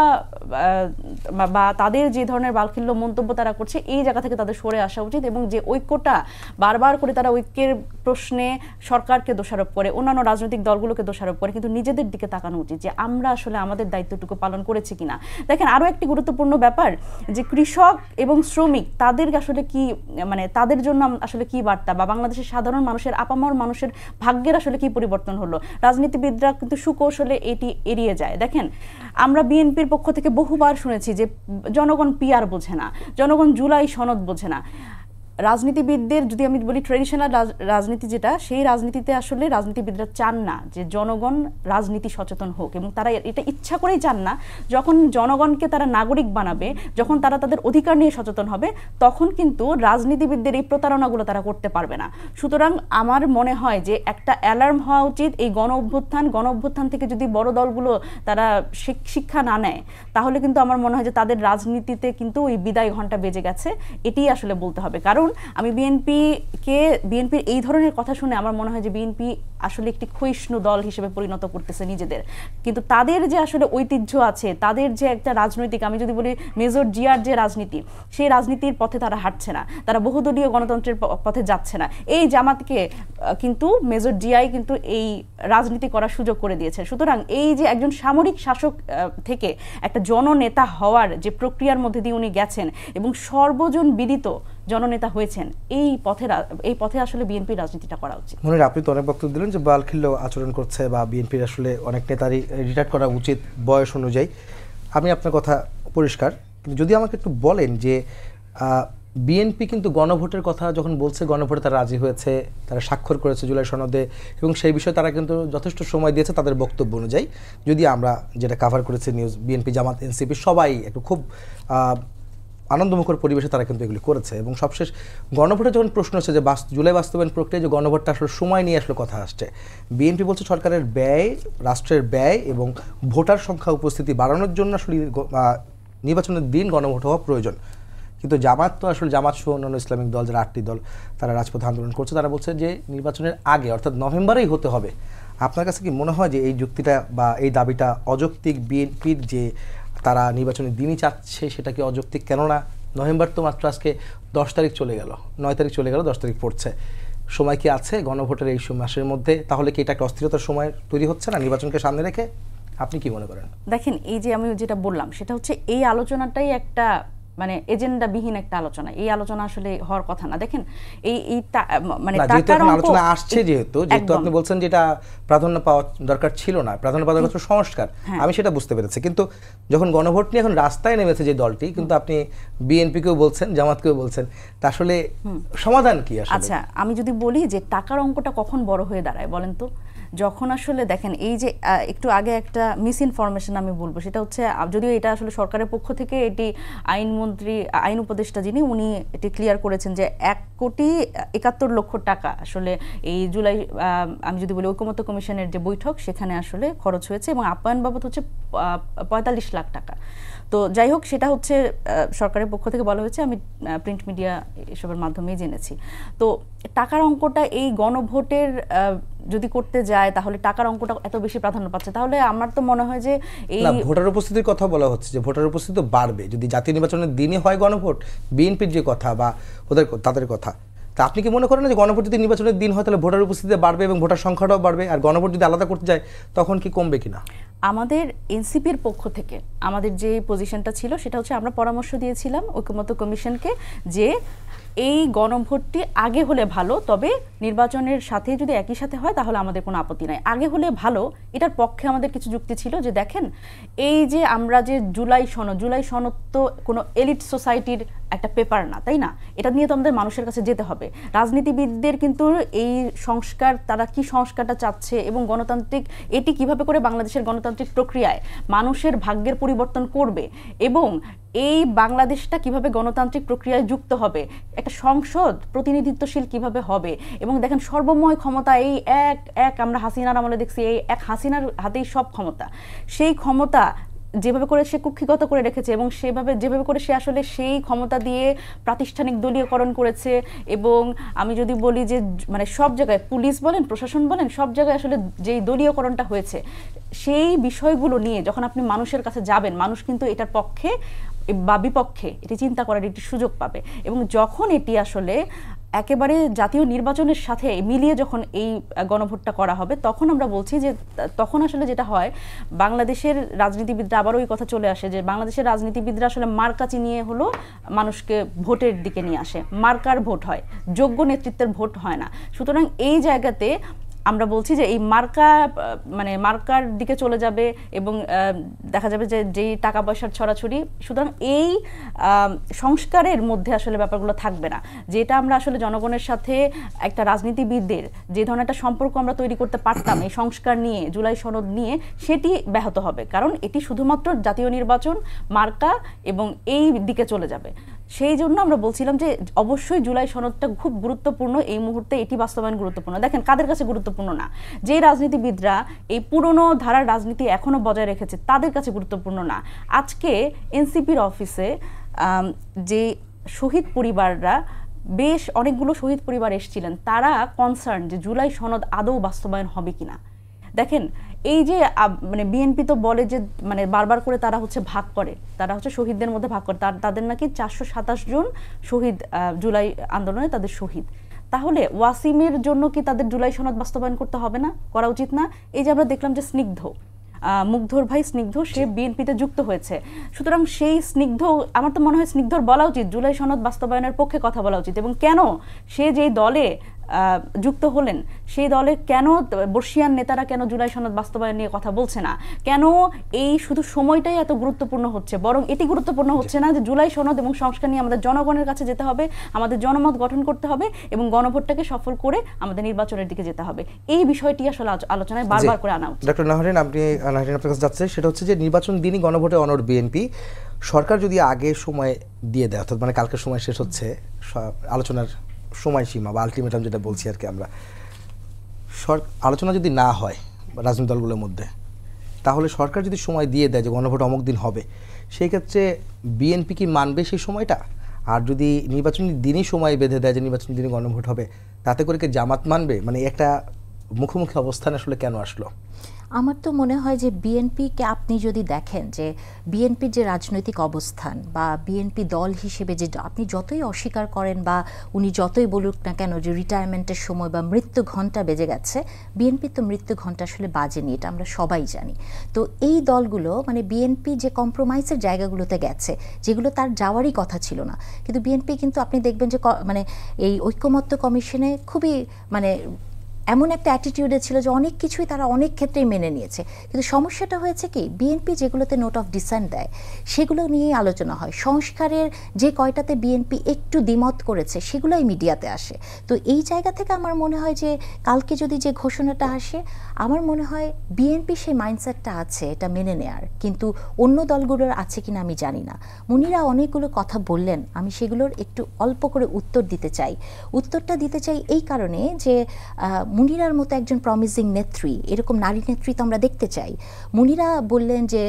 বা তাদের যে ধরনের বালখিল্য মন্তব্য তারা করছে, এই জায়গা থেকে তাদের সরে আসা উচিত, এবং যে ঐক্যটা বারবার করে তারা ঐক্যের প্রশ্নে সরকারকে দোষারোপ করে, অন্যান্য রাজনৈতিক দলগুলোকে দোষারোপ করে, কিন্তু নিজেদের দিকে তাকানো উচিত যে আমরা আসলে আমাদের দায়িত্বটুকু পালন করেছি কিনা। দেখেন আরও একটি গুরুত্বপূর্ণ ব্যাপার যে কৃষক এবং শ্রমিক তাদের আসলে কি মানে তাদের জন্য আসলে কি বার্তা, বা বাংলাদেশের সাধারণ মানুষের আপামর মানুষের ভাগ্যের আসলে কি পরিবর্তন হলো। রাজনীতিবিদরা কিন্তু সুকৌশলে এটি এড়িয়ে যায়। দেখেন আমরা বিএনপির পক্ষ থেকে বহুবার শুনেছি যে জনগণ পিআর বোঝে না, জনগণ জুলাই সনদ বোঝে না। রাজনীতিবিদদের যদি আমি বলি ট্রেডিশনাল রাজনীতি যেটা, সেই রাজনীতিতে আসলে রাজনীতিবিদরা চান না যে জনগণ রাজনীতি সচেতন হোক, এবং তারা এটা ইচ্ছা করেই চান না। যখন জনগণকে তারা নাগরিক বানাবে, যখন তারা তাদের অধিকার নিয়ে সচেতন হবে, তখন কিন্তু রাজনীতিবিদদের এই প্রতারণাগুলো তারা করতে পারবে না। সুতরাং আমার মনে হয় যে একটা অ্যালার্ম হওয়া উচিত এই গণ অভ্যুত্থান থেকে যদি বড় দলগুলো তারা শিক্ষা না নেয়, তাহলে কিন্তু আমার মনে হয় যে তাদের রাজনীতিতে কিন্তু ওই বিদায় ঘণ্টা বেজে গেছে, এটি আসলে বলতে হবে। কারণ আমি বিএনপির এই ধরনের কথা শুনে আমার মনে হয় যে বিএনপি আসলে একটি ক্ষয়িষ্ণু দল হিসেবে পরিণত করতেছে নিজেদের, কিন্তু তাদের যে আসলে ঐতিহ্য আছে, তাদের যে একটা রাজনৈতিক, আমি যদি বলি মেজর জিয়ার যে রাজনীতি, সেই রাজনীতির পথে তারা হাঁটছে না, তারা বহুদলীয় গণতন্ত্রের পথে যাচ্ছে না। এই জামাতকে কিন্তু মেজর জিয়াই কিন্তু এই রাজনীতি করার সুযোগ করে দিয়েছে। সুতরাং এই যে একজন সামরিক শাসক থেকে একটা জননেতা হওয়ার যে প্রক্রিয়ার মধ্যে দিয়ে উনি গেছেন এবং সর্বজন বিদিত জননেতা হয়েছেন, এই পথে আসলে বিএনপির রাজনীতিটা করা উচিত। মনে আপনি তো অনেক বক্তব্য দিলেন যে বালখিল্য আচরণ করছে বা বিএনপির আসলে অনেক নেতারই রিটায়ার করা উচিত বয়স অনুযায়ী। আমি আপনার কথা পরিষ্কার, কিন্তু যদি আমাকে একটু বলেন যে বিএনপি কিন্তু গণভোটের কথা যখন বলছে, গণভোটে তারা রাজি হয়েছে, তারা স্বাক্ষর করেছে জুলাই সনদে, এবং সেই বিষয়ে তারা কিন্তু যথেষ্ট সময় দিয়েছে তাদের বক্তব্য অনুযায়ী। যদি আমরা যেটা কাভার করেছি নিউজ, বিএনপি জামাত এনসিপি সবাই একটু খুব আনন্দমুখর পরিবেশে তারা কিন্তু এগুলি করেছে। এবং সবশেষ গণভোটে যখন প্রশ্ন হচ্ছে যে জুলাই বাস্তবায়ন প্রক্রিয়া যে গণভোটটা আসলে সময় নিয়ে আসলে কথা আসছে, বিএনপি বলছে সরকারের ব্যয়, রাষ্ট্রের ব্যয় এবং ভোটার সংখ্যা উপস্থিতি বাড়ানোর জন্য আসলে নির্বাচনের দিন গণভোট হওয়া প্রয়োজন। কিন্তু জামাত তো আসলে জামাত সহ অন্যান্য ইসলামিক দল যারা 8টি দল তারা রাজপথে আন্দোলন করছে, তারা বলছে যে নির্বাচনের আগে অর্থাৎ নভেম্বরেই হতে হবে। আপনার কাছে কি মনে হয় যে এই যুক্তিটা বা এই দাবিটা অযৌক্তিক? বিএনপির যে তারা নির্বাচনের দিনই চাচ্ছে সেটা কি অযৌক্তিক? কেননা নভেম্বর তো মাত্র আজকে 10 তারিখ চলে গেল, 9 তারিখ চলে গেল, 10 তারিখ পড়ছে, সময় কি আছে গণভোটের এই মাসের মধ্যে? তাহলে কি এটা একটা অস্থিরতার সময় তৈরি হচ্ছে না নির্বাচনকে সামনে রেখে? আপনি কি মনে করেন? দেখেন এই যে আমি যেটা বললাম সেটা হচ্ছে এই আলোচনাটাই একটা মানে এজেন্ডাবিহীন একটা আলোচনা। এই আলোচনা আসলে হওয়ার কথা না। দেখেন এই মানে টাকার আলোচনা আসছে যেহেতু আপনি বলছেন যে এটা প্রাধান্য পাওয়া দরকার ছিল না, প্রাধান্য পাওয়া দরকার সংস্কার, আমি সেটা বুঝতে পেরেছি। কিন্তু যখন গণভোট নিয়ে এখন রাস্তায় নেমেছে যে দলটি, কিন্তু আপনি বিএনপিকেও বলছেন, জামাতকেও বলছেন, তা আসলে সমাধান কি আসলে? আচ্ছা আমি যদি বলি যে টাকার অঙ্কটা কখন বড় হয়ে দাঁড়ায় বলেন তো, যখন আসলে দেখেন এই যে একটু আগে একটা মিস ইনফরমেশন আমি বলবো, সেটা হচ্ছে যদিও এটা আসলে সরকারের পক্ষ থেকে এটি আইন উপদেষ্টা যিনি উনি এটি ক্লিয়ার করেছেন যে 1,71,00,000 টাকা আসলে এই জুলাই আমি যদি বলি ঐকমত্য কমিশনের যে বৈঠক সেখানে আসলে খরচ হয়েছে, এবং আপ্যায়ন বাবদ হচ্ছে 45 লাখ টাকা। তো যাই হোক, সেটা হচ্ছে সরকারের পক্ষ থেকে বলা হয়েছে, আমি প্রিন্ট মিডিয়া এসবের মাধ্যমেই জেনেছি। তো টাকার অঙ্কটা এই গণভোটের যদি করতে যায় তাহলে টাকার অঙ্কটা এত বেশি প্রাধান্য পাচ্ছে, তাহলে আমার তো মনে হয় যে এই ভোটার উপস্থিতির কথা বলা হচ্ছে যে ভোটার উপস্থিতি বাড়বে যদি জাতীয় নির্বাচনের দিনই হয় গণভোট, বিএনপির যে কথা বা তাদের কথা। তা আপনি কি মনে করেন যে গণভোট যদি নির্বাচনের দিন হয় তাহলে ভোটার উপস্থিতি বাড়বে এবং ভোটার সংখ্যাটাও বাড়বে, আর গণভোট যদি আলাদা করতে যায় তখন কি কমবে কিনা? আমাদের এনসিপির পক্ষ থেকে আমাদের যে পজিশনটা ছিল সেটা হচ্ছে আমরা পরামর্শ দিয়েছিলাম ঐকমত্য কমিশনকে যে এই গণভোটটি আগে হলে ভালো, তবে নির্বাচনের সাথে যদি একই সাথে হয় তাহলে আমাদের কোনো আপত্তি নাই। আগে হলে ভালো, এটার পক্ষে আমাদের কিছু যুক্তি ছিল যে দেখেন এই যে আমরা যে জুলাই সনদ তো কোনো এলিট সোসাইটির একটা পেপার না, তাই না? এটা নিয়ে তো আমাদের মানুষের কাছে যেতে হবে। রাজনীতিবিদদের কিন্তু এই সংস্কার, তারা কি সংস্কারটা চাচ্ছে এবং গণতান্ত্রিক এটি কিভাবে করে বাংলাদেশের গণতান্ত্রিক প্রক্রিয়ায় মানুষের ভাগ্যের পরিবর্তন করবে এবং এই বাংলাদেশটা কিভাবে গণতান্ত্রিক প্রক্রিয়ায় যুক্ত হবে, একটা সংসদ প্রতিনিধিত্বশীল কিভাবে হবে। এবং দেখেন সর্বময় ক্ষমতা এই এক আমরা হাসিনার আমলে দেখছি এই এক হাসিনার হাতেই সব ক্ষমতা, সেই ক্ষমতা যেভাবে করে সে কুক্ষিগত করে রেখেছে এবং যেভাবে করে সে আসলে সেই ক্ষমতা দিয়ে প্রাতিষ্ঠানিক দলীয়করণ করেছে। এবং আমি যদি বলি যে মানে সব জায়গায় পুলিশ বলেন, প্রশাসন বলেন, সব জায়গায় আসলে যেই দলীয়করণটা হয়েছে, সেই বিষয়গুলো নিয়ে যখন আপনি মানুষের কাছে যাবেন, মানুষ কিন্তু এটার পক্ষে বা বিপক্ষে এটি চিন্তা করার একটি সুযোগ পাবে। এবং যখন এটি আসলে একেবারে জাতীয় নির্বাচনের সাথে মিলিয়ে যখন এই গণভোটটা করা হবে, তখন আমরা বলছি যে তখন আসলে যেটা হয়, বাংলাদেশের রাজনীতিবিদরা আবারও ওই কথা চলে আসে যে বাংলাদেশের রাজনীতিবিদরা আসলে মার্কা চিনিয়ে হলো মানুষকে ভোটের দিকে নিয়ে আসে, মার্কার ভোট হয়, যোগ্য নেতৃত্বের ভোট হয় না। সুতরাং এই জায়গাতে আমরা বলছি যে এই মার্কার দিকে চলে যাবে এবং দেখা যাবে যে যেই টাকা পয়সার ছড়াছড়ি, সুতরাং এই সংস্কারের মধ্যে আসলে ব্যাপারগুলো থাকবে না, যেটা আমরা আসলে জনগণের সাথে একটা রাজনীতিবিদদের যে ধরনের একটা সম্পর্ক আমরা তৈরি করতে পারতাম এই সংস্কার নিয়ে, জুলাই সনদ নিয়ে, সেটি ব্যাহত হবে। কারণ এটি শুধুমাত্র জাতীয় নির্বাচন, মার্কা এবং এই দিকে চলে যাবে। সেই জন্য আমরা বলছিলাম যে অবশ্যই জুলাই সনদটা খুব গুরুত্বপূর্ণ, এই মুহূর্তে এটি বাস্তবায়ন গুরুত্বপূর্ণ। দেখেন কাদের কাছে গুরুত্বপূর্ণ না, যে রাজনীতিবিদরা এই পুরনো ধারার রাজনীতি এখনো বজায় রেখেছে তাদের কাছে গুরুত্বপূর্ণ না। আজকে এনসিপির অফিসে যে শহীদ পরিবাররা, বেশ অনেকগুলো শহীদ পরিবার এসেছিলেন, তারা কনসার্ন যে জুলাই সনদ আদৌ বাস্তবায়ন হবে কিনা। দেখেন এই যে মানে বিএনপি তো বলে যে মানে বারবার করে তারা হচ্ছে ভাগ করে, তারা হচ্ছে শহীদদের মধ্যে ভাগ করে, তাদের নাকি 427 জন শহীদ জুলাই আন্দোলনে তাদের শহীদ। তাহলে ওয়াসিমের জন্য কি তাদের জুলাই সনদ বাস্তবায়ন করতে হবে না, করা উচিত না? এই যে আমরা দেখলাম যে স্নিগ্ধ, মুগ্ধর ভাই স্নিগ্ধ, সে বিএনপিতে যুক্ত হয়েছে। সুতরাং সেই স্নিগ্ধ, আমার তো মনে হয় স্নিগ্ধর বলা উচিত জুলাই সনদ বাস্তবায়নের পক্ষে কথা বলা উচিত। এবং কেন সে যেই দলে যুক্ত হলেন, সেই দলের কেন বর্ষিয়ান নেতারা কেন জুলাই সনদ বাস্তবায়ন নিয়ে কথা বলছে না, কেন এই শুধু সময়টাই এত গুরুত্বপূর্ণ হচ্ছে, বরং এটি গুরুত্বপূর্ণ হচ্ছে না যে জুলাই সনদ এবং সংস্কার নিয়ে আমাদের জনগণের কাছে যেতে হবে, আমাদের জনমত গঠন করতে হবে এবং গণভোটটাকে সফল করে আমাদের নির্বাচনের দিকে যেতে হবে। এই বিষয়টি আসলে আলোচনায় বারবার করে আনা উচিত। ডক্টর নাহরিন, আপনার কাছে যাচ্ছে, সেটা হচ্ছে যে নির্বাচন দিনই গণভোটে অনড় বিএনপি। সরকার যদি আগে সময় দিয়ে দেয়, অর্থাৎ মানে কালকের সময় শেষ হচ্ছে আলোচনার সময়সীমা বা আলটিমেটাম যেটা বলছি আর কি আমরা, আলোচনা যদি না হয় রাজনৈতিক দলগুলোর মধ্যে, তাহলে সরকার যদি সময় দিয়ে দেয় যে গণভোট অমুক দিন হবে, সেই ক্ষেত্রে বিএনপি কি মানবে সেই সময়টা? আর যদি নির্বাচনী দিনই সময় বেঁধে দেয় যে নির্বাচনী দিনই গণভোট হবে, তাতে করে কি জামাত মানবে? মানে একটা মুখোমুখি অবস্থান আসলে কেন আসলো? আমার তো মনে হয় যে বিএনপিকে আপনি যদি দেখেন যে বিএনপির যে রাজনৈতিক অবস্থান বা বিএনপি দল হিসেবে যে আপনি যতই অস্বীকার করেন বা উনি যতই বলুক না কেন যে রিটায়ারমেন্টের সময় বা মৃত্যু ঘণ্টা বেজে গেছে, বিএনপির তো মৃত্যু ঘণ্টা আসলে বাজেনি, এটা আমরা সবাই জানি। তো এই দলগুলো মানে বিএনপি যে কম্প্রোমাইজের জায়গাগুলোতে গেছে, যেগুলো তার যাওয়ারই কথা ছিল না, কিন্তু বিএনপি কিন্তু আপনি দেখবেন যে মানে এই ঐকমত্য কমিশনে খুবই মানে এমন একটা অ্যাটিটিউডে ছিল যে অনেক কিছুই তারা অনেক ক্ষেত্রেই মেনে নিয়েছে। কিন্তু সমস্যাটা হয়েছে কি, বিএনপি যেগুলোতে নোট অফ ডিসেন্ট দেয় সেগুলো নিয়েই আলোচনা হয়। সংস্কারের যে কয়টাতে বিএনপি একটু দ্বিমত করেছে সেগুলোই মিডিয়াতে আসে। তো এই জায়গা থেকে আমার মনে হয় যে কালকে যদি যে ঘোষণাটা আসে, আমার মনে হয় বিএনপি সেই মাইন্ডসেটটা আছে এটা মেনে নেয়ার, কিন্তু অন্য দলগুলোর আছে কিনা আমি জানি না। মুনিরা অনেকগুলো কথা বললেন, আমি সেগুলোর একটু অল্প করে উত্তর দিতে চাই। উত্তরটা দিতে চাই এই কারণে যে মুনিরার মতো একজন প্রমিসিং নেত্রী, এরকম নারী নেত্রী তো আমরা দেখতে চাই। মুনিরা বললেন যে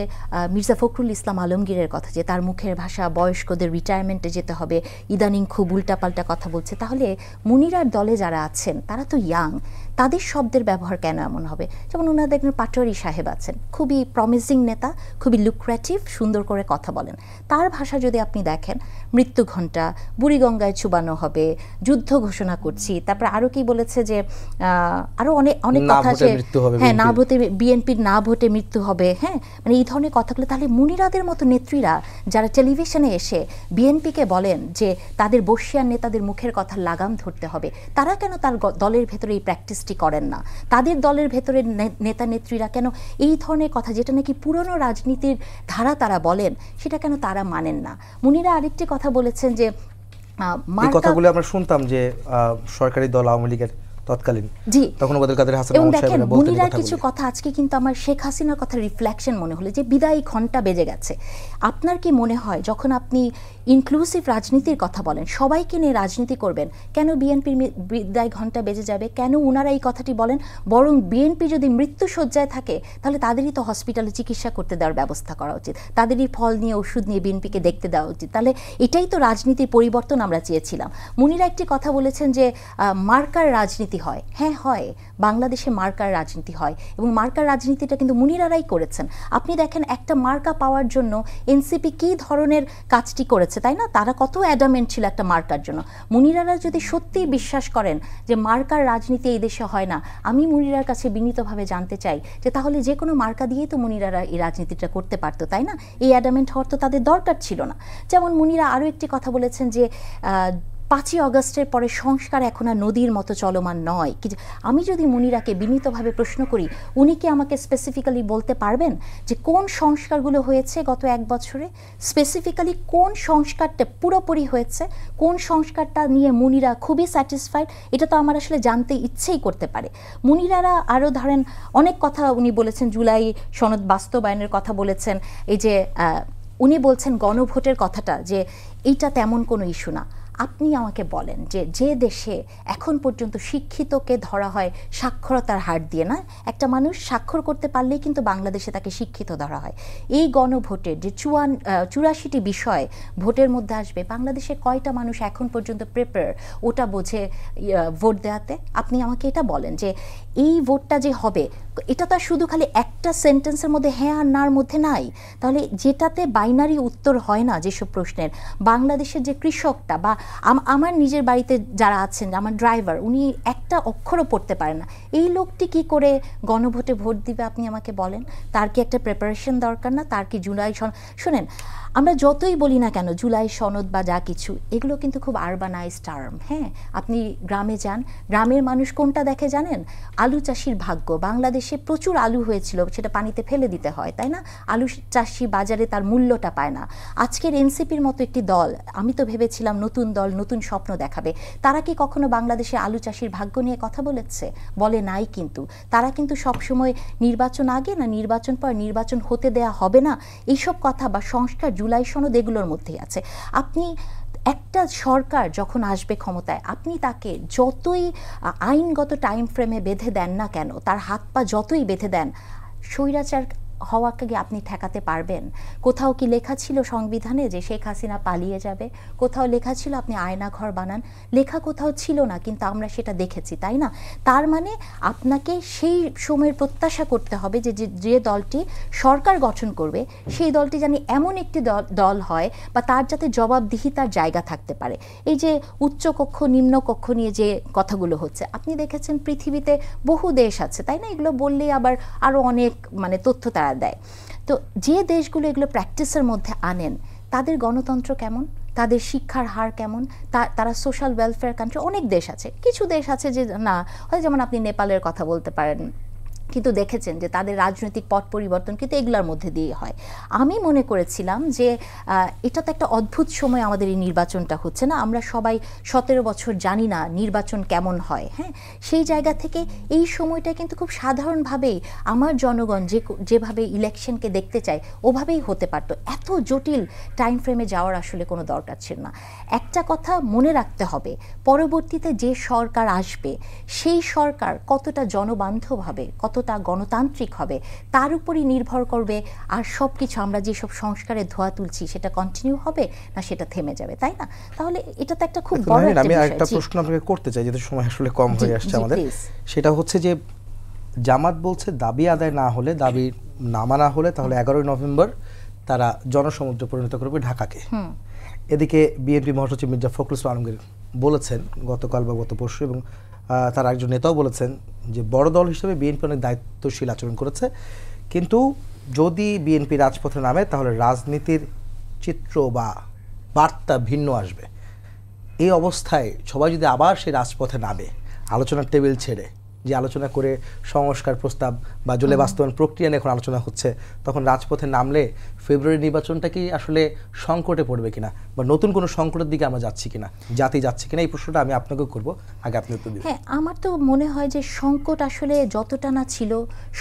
মির্জা ফখরুল ইসলাম আলমগীরের কথা, যে তার মুখের ভাষা বয়স্কদের রিটায়ারমেন্টে যেতে হবে, ইদানিং খুব উল্টাপাল্টা কথা বলছে। তাহলে মুনিরার দলে যারা আছেন তারা তো ইয়াং, তাদের শব্দের ব্যবহার কেন এমন হবে? যেমন ওনাদের একজন পাটোয়ারি সাহেব আছেন, খুবই প্রমিসিং নেতা, খুবই লুক্রেটিভ, সুন্দর করে কথা বলেন। তার ভাষা যদি আপনি দেখেন, মৃত্যু ঘণ্টা, বুড়িগঙ্গায় চুবানো হবে, যুদ্ধ ঘোষণা করছি, তারপরে আরও কি বলেছে যে আরও অনেক অনেক কথা আছে, হ্যাঁ না ভোটে বিএনপির না ভোটে মৃত্যু হবে, হ্যাঁ মানে এই ধরনের কথাগুলো। তাহলে মুনিরাদের মতো নেত্রীরা যারা টেলিভিশনে এসে বিএনপিকে বলেন যে তাদের বর্ষিয়ান নেতাদের মুখের কথা লাগাম ধরতে হবে, তারা কেন তার দলের ভেতরে এই প্র্যাকটিসটি করেন না? তাদের দলের ভেতরে নেতা নেত্রীরা কেন এই ধরনের কথা, যেটা নাকি পুরনো রাজনীতির ধারা তারা বলেন, সেটা কেন তারা মানেন না? মুনিরা আরেকটি কথা বলেছেন যে এই কথাগুলো আমরা শুনতাম যে সরকারি দল আওয়ামী লীগের তৎকালীন, জি, তখন ওবায়দুল কাদের হাসান এবং মাহমুদ দেখেন সাহেবরা বলতেন মুনিরার কথা কিছু বলে। কথা আজকে কিন্তু আমার শেখ হাসিনার কথা রিফ্লেকশন মনে হলো, যে বিদায়ী ঘন্টা বেজে গেছে। আপনার কি মনে হয় যখন আপনি ইনক্লুসিভ রাজনীতির কথা বলেন, সবাইকে নিয়ে রাজনীতি করবেন, কেন বিএনপির বিদায় ঘন্টা বেজে যাবে? কেন ওনারা এই কথাটি বলেন? বরং বিএনপি যদি মৃত্যুশয্যায় থাকে তাহলে তাদেরই তো হসপিটালে চিকিৎসা করতে দেওয়ার ব্যবস্থা করা উচিত, তাদেরই ফল নিয়ে ওষুধ নিয়ে বিএনপিকে দেখতে দেওয়া উচিত। তাহলে এটাই তো রাজনীতির পরিবর্তন আমরা চেয়েছিলাম। মুনিরা একটি কথা বলেছেন যে মার্কার রাজনীতি হয়। হ্যাঁ হয়, বাংলাদেশে মার্কার রাজনীতি হয়, এবং মার্কার রাজনীতিটা কিন্তু মুনিরারাই করেছেন। আপনি দেখেন একটা মার্কা পাওয়ার জন্য এনসিপি কী ধরনের কাজটি করেছে, তাই না? তারা কত অ্যাডামেন্ট ছিল একটা মার্কার জন্য। মুনিরারা যদি সত্যিই বিশ্বাস করেন যে মার্কার রাজনীতি এই দেশে হয় না, আমি মুনিরার কাছে বিনীতভাবে জানতে চাই যে তাহলে যে কোনো মার্কা দিয়েই তো মুনিরারা এই রাজনীতিটা করতে পারতো, তাই না? এই অ্যাডামেন্ট হওয়ার তো তাদের দরকার ছিল না। যেমন মুনিরা আরও একটি কথা বলেছেন যে 5ই অগস্টের পরে সংস্কার এখন আর নদীর মতো চলমান নয়। আমি যদি মুনিরাকে বিনীতভাবে প্রশ্ন করি, উনি কি আমাকে স্পেসিফিক্যালি বলতে পারবেন যে কোন সংস্কারগুলো হয়েছে গত 1 বছরে? স্পেসিফিক্যালি কোন সংস্কারটা পুরোপুরি হয়েছে, কোন সংস্কারটা নিয়ে মুনিরা খুবই স্যাটিসফাইড? এটা তো আমার আসলে জানতে ইচ্ছেই করতে পারে। মুনিরারা আরও ধরেন অনেক কথা উনি বলেছেন, জুলাই সনদ বাস্তবায়নের কথা বলেছেন, এই যে উনি বলছেন গণভোটের কথাটা, যে এইটা তেমন কোনো ইস্যু না। আপনি আমাকে বলেন যে যে দেশে এখন পর্যন্ত শিক্ষিতকে ধরা হয় সাক্ষরতার হার দিয়ে, না, একটা মানুষ স্বাক্ষর করতে পারলেই কিন্তু বাংলাদেশে তাকে শিক্ষিত ধরা হয়। এই গণভোটের যে 84টি বিষয় ভোটের মধ্যে আসবে, বাংলাদেশে কয়টা মানুষ এখন পর্যন্ত প্রিপেয়ার ওটা বোঝে ভোট দেওয়াতে? আপনি আমাকে এটা বলেন যে এই ভোটটা যে হবে, এটা তো শুধু খালি একটা সেন্টেন্সের মধ্যে হ্যাঁ আর নার মধ্যে নাই। তাহলে যেটাতে বাইনারি উত্তর হয় না যেসব প্রশ্নের, বাংলাদেশের যে কৃষকটা বা আমার নিজের বাড়িতে যারা আছেন, আমার ড্রাইভার, উনি একটা অক্ষরও পড়তে পারেন না, এই লোকটি কি করে গণভোটে ভোট দিবে? আপনি আমাকে বলেন। তার কি একটা প্রিপারেশন দরকার না? তার কি জুলাই সনদ? শোনেন, আমরা যতই বলি না কেন জুলাই সনদ বা যা কিছু, এগুলো কিন্তু খুব আরবানাইজ টার্ম। হ্যাঁ, আপনি গ্রামে যান, গ্রামের মানুষ কোনটা দেখে জানেন? আলু চাষির ভাগ্য। বাংলাদেশে প্রচুর আলু হয়েছিল, সেটা পানিতে ফেলে দিতে হয়, তাই না? আলু চাষি বাজারে তার মূল্যটা পায় না। আজকের এনসিপির মতো একটি দল, আমি তো ভেবেছিলাম নতুন দল, নতুন স্বপ্ন দেখাবে, তারা কি কখনো বাংলাদেশে আলু চাষির ভাগ্য নিয়ে কথা বলেছে? বলে নাই। কিন্তু তারা কিন্তু সবসময় নির্বাচন আগে না নির্বাচন পর, নির্বাচন হতে দেয়া হবে না, এইসব কথা বা সংস্কার, জুলাই সনদ, এগুলোর মধ্যেই আছে। আপনি একটা সরকার যখন আসবে ক্ষমতায়, আপনি তাকে যতই আইনগত টাইম ফ্রেমে বেঁধে দেন না কেন, তার হাত পা যতই বেঁধে দেন, স্বৈরাচার হওয়াকে আপনি ঠেকাতে পারবেন? কোথাও কি লেখা ছিল সংবিধানে যে শেখ হাসিনা পালিয়ে যাবে? কোথাও লেখা ছিল আপনি আয়নাঘর বানান? লেখা কোথাও ছিল না, কিন্তু আমরা সেটা দেখেছি, তাই না? তার মানে আপনাকে সেই সময়ের প্রত্যাশা করতে হবে যে যে দলটি সরকার গঠন করবে, সেই দলটি জানি এমন একটি দল হয় বা তার যাতে জবাবদিহিতার জায়গা থাকতে পারে। এই যে উচ্চকক্ষ নিম্নকক্ষ নিয়ে যে কথাগুলো হচ্ছে, আপনি দেখেছেন পৃথিবীতে বহু দেশ আছে, তাই না? এগুলো বললেই আবার আরও অনেক তথ্য তারা দেয়। তো যে দেশগুলো এগুলো প্র্যাকটিসের মধ্যে আনেন, তাদের গণতন্ত্র কেমন, তাদের শিক্ষার হার কেমন, তারা সোশ্যাল ওয়েলফেয়ার কান্ট্রি। অনেক দেশ আছে, কিছু দেশ আছে যে না হয়, যেমন আপনি নেপালের কথা বলতে পারেন, কিন্তু দেখেছেন যে তাদের রাজনৈতিক পট পরিবর্তন কিন্তু এগুলোর মধ্যে দিয়ে হয়। আমি মনে করেছিলাম যে এটা তো একটা অদ্ভুত সময় আমাদের এই নির্বাচনটা হচ্ছে না, আমরা সবাই 17 বছর জানি না নির্বাচন কেমন হয়। হ্যাঁ, সেই জায়গা থেকে এই সময়টা কিন্তু খুব সাধারণভাবেই আমার জনগণ যেভাবে ইলেকশনকে দেখতে চায় ওভাবেই হতে পারতো। এত জটিল টাইম ফ্রেমে যাওয়ার আসলে কোনো দরকার ছিল না। একটা কথা মনে রাখতে হবে, পরবর্তীতে যে সরকার আসবে সেই সরকার কতটা জনবান্ধব হবে, কতটা গণতান্ত্রিক হবে, তার উপরই নির্ভর করবে। আর সব কিছু আমরা যেসব সংস্কারে ধোয়া তুলছি সেটা কন্টিনিউ হবে না সেটা থেমে যাবে, তাই না? তাহলে এটা তো একটা খুব বড় একটা আমি বিষয়। একটা প্রশ্ন আপনাকে করতে চাই, যেহেতু সময় আসলে কম হয়ে আসছে আমাদের। প্লিজ। সেটা হচ্ছে যে জামাত বলছে দাবি আদায় না হলে, দাবি না মানা হলে তাহলে 11ই নভেম্বর তারা জনসমুদ্রে পরিণত করবে ঢাকাকে। এদিকে বিএনপি মহাসচিব মির্জা ফখরুল ইসলাম আলমগীর বলেছেন গতকাল বা গত পরশু, এবং তার একজন নেতাও বলেছেন যে বড় দল হিসেবে বিএনপি অনেক দায়িত্বশীল আচরণ করেছে, কিন্তু যদি বিএনপি রাজপথে নামে তাহলে রাজনীতির চিত্র বা বার্তা ভিন্ন আসবে। এই অবস্থায় সবাই যদি আবার সেই রাজপথে নামে, আলোচনার টেবিল ছেড়ে, যে আলোচনা করে সংস্কার প্রস্তাব বা জুলাই বাস্তবায়ন প্রক্রিয়া নিয়ে এখন আলোচনা হচ্ছে, তখন রাজপথে নামলে ফেব্রুয়ারি নির্বাচনটা কি আসলে সংকটে পড়বে কিনা বা নতুন কোনো সংকটের দিকে আমরা যাচ্ছি কিনা, জাতি যাচ্ছে কিনা, এই প্রশ্নটা আমি আপনাকেও করব, আগে আপনি উত্তর দিন। হ্যাঁ, আমার তো মনে হয় যে সংকট আসলে যতটা না ছিল,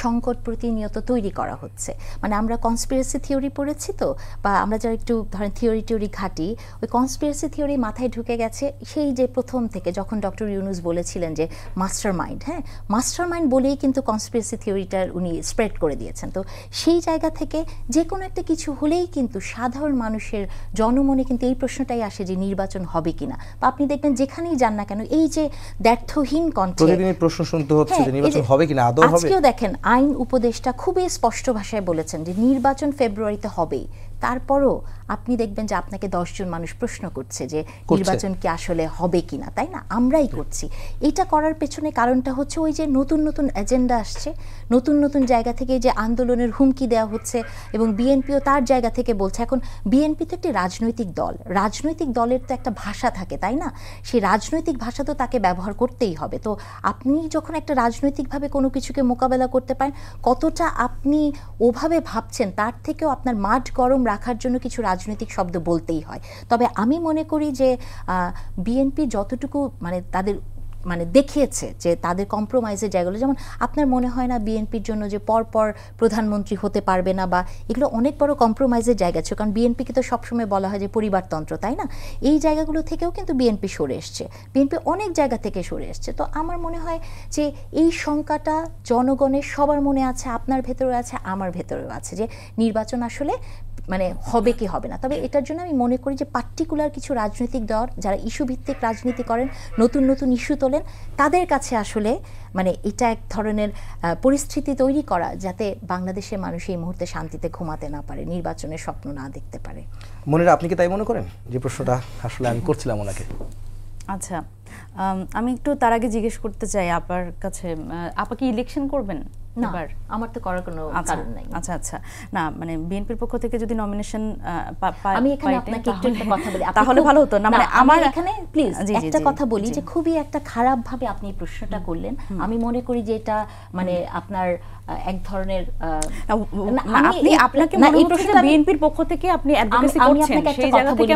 সংকট প্রতিনিয়ত তৈরি করা হচ্ছে। মানে আমরা কনস্পিরেসি থিওরি পড়েছি তো, বা আমরা যারা একটু ধরেন থিওরি ঘাটি, ওই কনস্পিরেসি থিওরি মাথায় ঢুকে গেছে সেই যে প্রথম থেকে যখন ডক্টর ইউনুস বলেছিলেন যে মাস্টার মাইন্ড, হ্যাঁ মাস্টার মাইন্ড বলেই কিন্তু কনস্পিরেসি থিওরিটার উনি স্প্রেড করে দিয়েছেন। তো সেই জায়গা থেকে যে কোনো একটা কিছু হলেই কিন্তু সাধারণ মানুষের জনমনে কিন্তু এই প্রশ্নটাই আসে যে নির্বাচন হবে কিনা। বা আপনি দেখবেন যেখানেই যান না কেন এই যে দ্ব্যর্থহীন কণ্ঠে প্রতিদিনই প্রশ্ন শুনতে হচ্ছে যে নির্বাচন হবে কিনা, আদৌ হবে। আজকেও দেখেন আইন উপদেষ্টা খুবই স্পষ্ট ভাষায় বলেছেন যে নির্বাচন ফেব্রুয়ারিতে হবেই। তারপরও আপনি দেখবেন যে আপনাকে 10 জন মানুষ প্রশ্ন করছে যে নির্বাচন কি আসলে হবে কিনা, তাই না? আমরাই করছি। এটা করার পেছনে কারণটা হচ্ছে ওই যে নতুন নতুন এজেন্ডা আসছে, নতুন নতুন জায়গা থেকে যে আন্দোলনের হুমকি দেওয়া হচ্ছে, এবং বিএনপিও তার জায়গা থেকে বলছে। এখন বিএনপি তো একটি রাজনৈতিক দল, রাজনৈতিক দলের তো একটা ভাষা থাকে, তাই না? সেই রাজনৈতিক ভাষা তো তাকে ব্যবহার করতেই হবে। তো আপনি যখন একটা রাজনৈতিকভাবে কোনো কিছুকে মোকাবেলা করতে পারেন, কতটা আপনি ওভাবে ভাবছেন তার থেকেও আপনার মাঠ গরম রাখার জন্য কিছু রাজনৈতিক শব্দ বলতেই হয়। তবে আমি মনে করি যে বিএনপি যতটুকু মানে তাদের মানে দেখিয়েছে যে তাদের কম্প্রোমাইজের জায়গাগুলো, যেমন আপনার মনে হয় না বিএনপির জন্য যে পরপর প্রধানমন্ত্রী হতে পারবে না, বা এগুলো অনেক বড় কম্প্রোমাইজের জায়গা ছিল, কারণ বিএনপিকে তো সবসময় বলা হয় যে পরিবারতন্ত্র, তাই না? এই জায়গাগুলো থেকেও কিন্তু বিএনপি সরে এসছে, বিএনপি অনেক জায়গা থেকে সরে এসছে। তো আমার মনে হয় যে এই শঙ্কাটা জনগণের সবার মনে আছে, আপনার ভেতরেও আছে, আমার ভেতরেও আছে, যে নির্বাচন আসলে মানে হবে কি হবে না। তবে এটার জন্য আমি মনে করি যে পার্টিকুলার কিছু রাজনৈতিক দল যারা ইস্যু ভিত্তিক রাজনীতি করেন, নতুন নতুন ইস্যু তোলেন, তাদের কাছে আসলে মানে এটা এক ধরনের পরিস্থিতি তৈরি করা যাতে বাংলাদেশের মানুষ এই মুহূর্তে শান্তিতে ঘুমাতে না পারে, নির্বাচনের স্বপ্ন না দেখতে পারে। মনিরা, আপনি কি তাই মনে করেন? যে প্রশ্নটা আসলে আমি করছিলাম ওনাকে। আচ্ছা, আমি একটু তার আগে জিজ্ঞেস করতে চাই আপার কাছে, আপা কি ইলেকশন করবেন? না, আমার তো করার কোনো কারণ নাই। আচ্ছা আচ্ছা, না মানে বিএনপির পক্ষ থেকে যদি নমিনেশন আমি এখানে আপনাকে একটু একটা কথা বলি, তাহলে ভালো হতো না? মানে আমার এখানে প্লিজ একটা কথা বলি যে খুবই একটা খারাপ ভাবে আপনি প্রশ্নটা করলেন। আমি মনে করি যে এটা মানে আপনার এক ধরনের আপনি আপনাকে মনে হচ্ছে বিএনপির পক্ষ থেকে আপনি অ্যাডভোকেসি করছেন, সেই জায়গা থেকে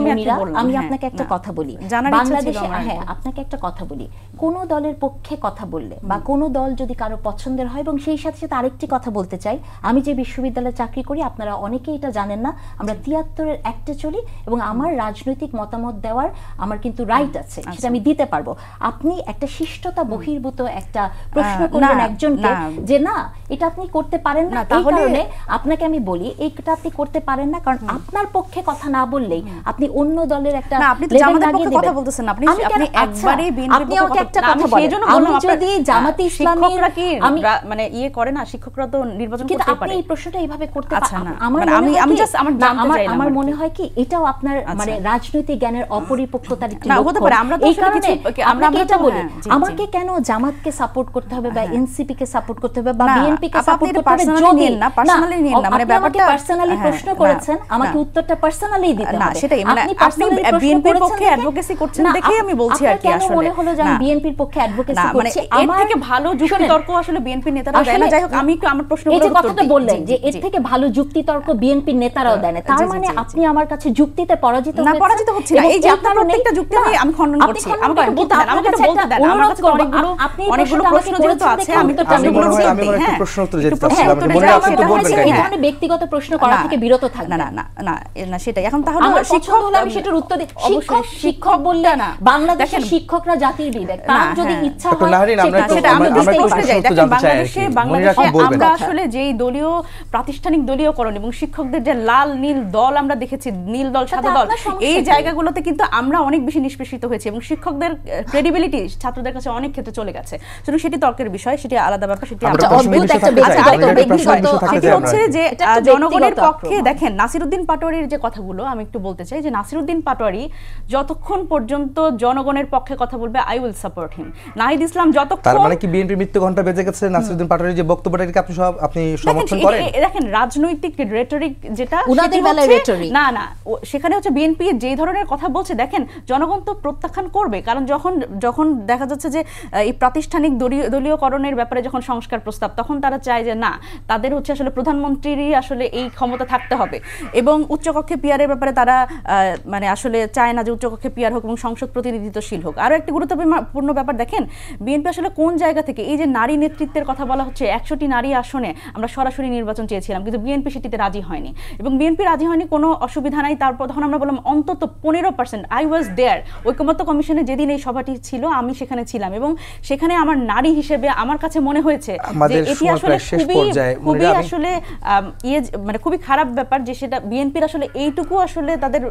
আমি আপনাকে একটা কথা বলি। বাংলাদেশে হ্যাঁ আপনাকে একটা কথা বলি, কোন দলের পক্ষে কথা বললে বা কোন দল যদি কারো পছন্দের হয়, এবং সেই সাথে সাথে আরেকটি কথা বলতে চাই, আমি যে বিশ্ববিদ্যালয়ে চাকরি করি আপনারা অনেকেই এটা জানেন না, আমরা ৭৩-এর অ্যাক্টে চলি এবং আমার রাজনৈতিক মতামত দেওয়ার আমার কিন্তু রাইট আছে, সেটা আমি দিতে পারবো। আপনি একটা শিষ্টতা বহির্ভূত একটা প্রশ্ন করবেন একজনকে যে না এটা আপনি করতে পারেন না, এই কারণে আপনাকে আমি বলি এটা আপনি করতে পারেন না, কারণ আপনার পক্ষে কথা না বললেই আপনি অন্য দলের একটা আপনি তো জামাতের পক্ষে কথা বলতেছেন, আপনি একবারে বিএনপির পক্ষে আপনি একটা কথা বলেন, সেজন্য আমি বললাম যদি জামাতে ইসলামীরা কি মানে ইয়ে করে না, শিক্ষকরা তো নির্বাচন করতে পারে, আপনি এই প্রশ্নটা এইভাবে করতে পারেন না। আমি জাস্ট আমার মনে হয় কি এটাও আপনার মানে রাজনৈতিক জ্ঞানের অপরিপক্কতার একটি না হতে পারে। আমরা তো এই কারণে আমরা এটা বলি, আমাকে কেন জামাতকে সাপোর্ট করতে হবে বা এনসিপি কে সাপোর্ট করতে হবে বা বিএনপি কে সাপোর্ট করতে হবে, পার্সোনালি নিন না, পার্সোনালি নিন না, মানে ব্যাপারটা পার্সোনালি প্রশ্ন করেছেন, আমাকে উত্তরটা পার্সোনালি দিতে হবে। না সেটাই, মানে আপনি বিএনপির পক্ষে অ্যাডভোকেসি করছেন দেখেই আমি বলছি আর কি। আসলে মনে হলো যে আমি বিএনপির পক্ষে অ্যাডভোকেসি করছি, এর থেকে ভালো যুক্তি তর্ক আসলে বিএনপির নেতারা দেয় না। যাই হোক, আমি একটু আমার প্রশ্নগুলো উত্তর দিই। এই যে কথাটা বললেন যে এর থেকে ভালো যুক্তি তর্ক বিএনপির নেতারাও দেয় না, তার মানে আপনি আমার কাছে যুক্তিতে পরাজিত হচ্ছেন। না পরাজিত হচ্ছি না, এই যে আপনার প্রত্যেকটা যুক্তি আমি খণ্ডন করছি। আমাকে একটু বলতে দেন, আমাকে একটু বলতে দেন, আমার কাছে অনেকগুলো প্রশ্ন যেহেতু আছে, আমি তো একটু প্রশ্ন উত্তর দিতে চাচ্ছিলাম। এই ধরনের ব্যক্তিগত প্রশ্ন করা থেকে বিরত থাকবেন। না না না না সেটাই। এখন তাহলে শিক্ষক হলে আমি সেটার উত্তর দিই। শিক্ষক বললে না, বাংলাদেশের শিক্ষকরা জাতির বিবেক, তার যদি ইচ্ছা হয় সেটা আমি প্রশ্নে যাই। দেখেন বাংলাদেশে আমরা আসলে যেই দলীয় প্রাতিষ্ঠানিক দলীয়করণ এবং শিক্ষকদের যে লাল নীল দল আমরা দেখেছি, নীল দল সাদা দল, এই জায়গাগুলোতে কিন্তু আমরা অনেক বেশি নিষ্পেষিত হয়েছি এবং শিক্ষকদের ক্রেডিবিলিটি ছাত্রদের কাছে অনেক ক্ষেত্রে চলে গেছে। শুধু সেটি তর্কের বিষয়, সেটি আলাদা ব্যাপার, সেটি সেটি হচ্ছে যে জনগণের পক্ষে। দেখেন নাসিরউদ্দিন পাটোয়ারির যে কথাগুলো আমি একটু বলতে চাই, যে নাসিরউদ্দিন পাটোয়ারি যতক্ষণ পর্যন্ত জনগণের পক্ষে কথা বলবে I will support him. Nahid Islam যতক্ষণ, তার মানে কি বিএনপির মৃত্যু ঘন্টা বেজে গেছে নাসিরউদ্দিন পাটোয়ারি যে যে বক্তব্যটা কি আপনি সমর্থন দেখেন, করেন? দেখেন রাজনৈতিক রেটরিক যেটা উনাদের সেটি বেলায় হচ্ছে- rhetoric। না সেখানে হচ্ছে বিএনপি যে ধরনের কথা বলছে, দেখেন জনগণ তো প্রত্যাখ্যান করবে, কারণ যখন দেখা যাচ্ছে যে এই প্রাতিষ্ঠানিক দলীয়করণের ব্যাপারে যখন সংস্কার প্রস্তাব, তখন তারা চায় যে না, তাদের হচ্ছে আসলে প্রধানমন্ত্রীরই আসলে এই ক্ষমতা থাকতে হবে, এবং উচ্চকক্ষে পিয়ারের ব্যাপারে তারা মানে আসলে চায় না যে উচ্চকক্ষে পিয়ার হোক এবং সংসদ প্রতিনিধিত্বশীল হোক। আরও একটি গুরুত্বপূর্ণ ব্যাপার, দেখেন বিএনপি আসলে কোন জায়গা থেকে, এই যে নারী নেতৃত্বের কথা বলা হচ্ছে, 100টি নারী আসনে আমরা সরাসরি নির্বাচন চেয়েছিলাম, কিন্তু বিএনপি সেটিতে রাজি হয়নি, এবং বিএনপি রাজি হয়নি, কোনো অসুবিধা নাই। তারপর তখন আমরা বললাম অন্তত 15%। আই ওয়াজ দেয়ার, ঐকমত্য কমিশনে যেদিন এই সভাটি ছিল আমি সেখানে ছিলাম, এবং সেখানে আমার নারী হিসেবে আমার কাছে মনে হয়েছে যে এটি আসলে খুবই আসলে মানে খুবই খারাপ ব্যাপার যে সেটা বিএনপির আসলে এইটুকু আসলে তাদের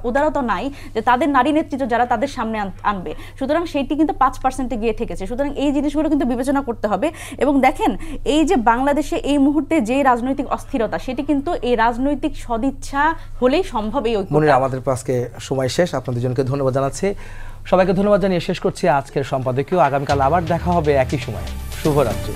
উদারতা নাই যে তাদের নারী নেতৃত্ব যারা তাদের সামনে আনবে, সুতরাং সেইটি কিন্তু 5%-এ গিয়ে ঠেকেছে। সুতরাং এই জিনিসগুলো কিন্তু বিবেচনা করতে হবে। এবং দেখেন এই যে বাংলাদেশে এই মুহূর্তে যে রাজনৈতিক অস্থিরতা, সেটি কিন্তু এই রাজনৈতিক সদিচ্ছা হলেই সম্ভব। এই ঐক্য আমাদের আজকে সময় শেষ, আপনাদের দুজনকে ধন্যবাদ জানাচ্ছি। সবাইকে ধন্যবাদ জানিয়ে শেষ করছি আজকের সম্পাদকীয়। আগামীকাল আবার দেখা হবে একই সময়ে। শুভরাত্রি।